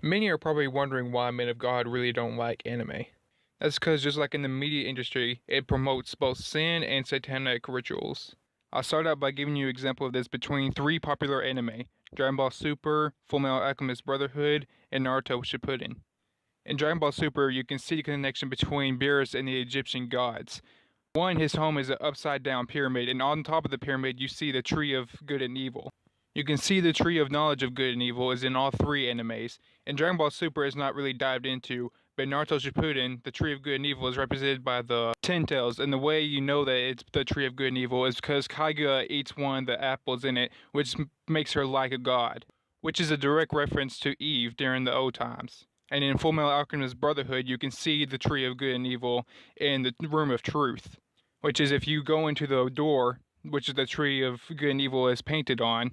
Many are probably wondering why men of God really don't like anime. That's because just like in the media industry, it promotes both sin and satanic rituals. I'll start out by giving you an example of this between three popular anime: Dragon Ball Super, Fullmetal Alchemist Brotherhood, and Naruto Shippuden. In Dragon Ball Super, you can see the connection between Beerus and the Egyptian gods. One, his home is an upside-down pyramid, and on top of the pyramid you see the Tree of Good and Evil. You can see the Tree of Knowledge of Good and Evil is in all three animes, and Dragon Ball Super is not really dived into, but Naruto Shippuden, the Tree of Good and Evil is represented by the Ten Tails, and the way you know that it's the Tree of Good and Evil is because Kaiga eats one of the apples in it, which makes her like a god, which is a direct reference to Eve during the old times. And in Fullmetal Alchemist Brotherhood, you can see the Tree of Good and Evil in the Room of Truth, which is if you go into the door, which is the Tree of Good and Evil is painted on,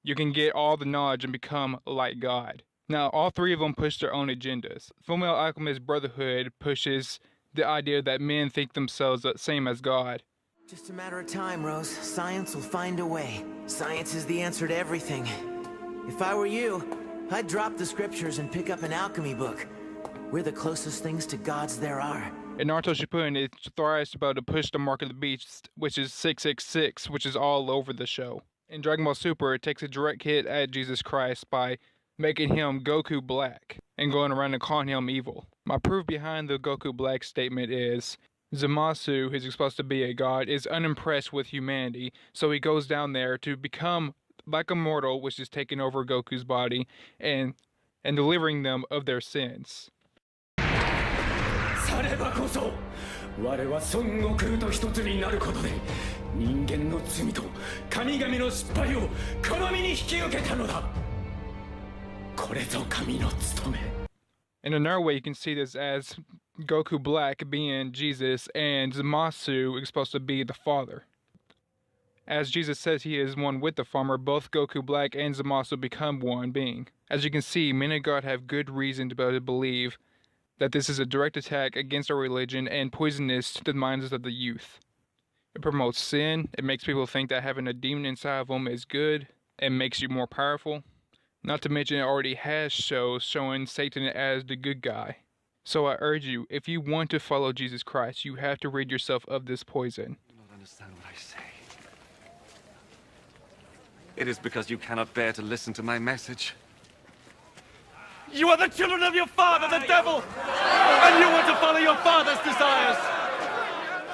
you can get all the knowledge and become like God. Now, all three of them push their own agendas. Fullmetal Alchemist Brotherhood pushes the idea that men think themselves the same as God. Just a matter of time, Rose. Science will find a way. Science is the answer to everything. If I were you, I'd drop the scriptures and pick up an alchemy book. We're the closest things to gods there are. In Naruto Shippuden, it thrives about to push the mark of the beast, which is 666, which is all over the show. In Dragon Ball Super, it takes a direct hit at Jesus Christ by making him Goku Black and going around and calling him evil. My proof behind the Goku Black statement is Zamasu, who's supposed to be a god, is unimpressed with humanity, so he goes down there to become like a mortal, which is taking over Goku's body and delivering them of their sins. さればこそ我は孫悟空と一つになることで人間の罪と神々の失敗をこの身に引き受けたのだこれぞ神の務め In another way, you can see this as Goku Black being Jesus and Zamasu is supposed to be the Father. As Jesus says he is one with the Father, both Goku Black and Zamasu become one being. As you can see, men of God have good reason to be able to believe that this is a direct attack against our religion and poisonous to the minds of the youth. It promotes sin, it makes people think that having a demon inside of them is good, and makes you more powerful. Not to mention it already has shows showing Satan as the good guy. So I urge you, if you want to follow Jesus Christ, you have to rid yourself of this poison. You don't understand what I say. It is because you cannot bear to listen to my message. You are the children of your father, the devil! And you want to follow your father's desires!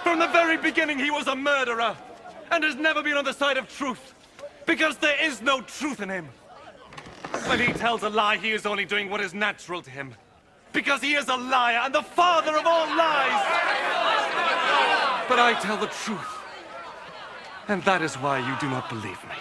From the very beginning, he was a murderer, and has never been on the side of truth, because there is no truth in him. When he tells a lie, he is only doing what is natural to him, because he is a liar and the father of all lies! But I tell the truth, and that is why you do not believe me.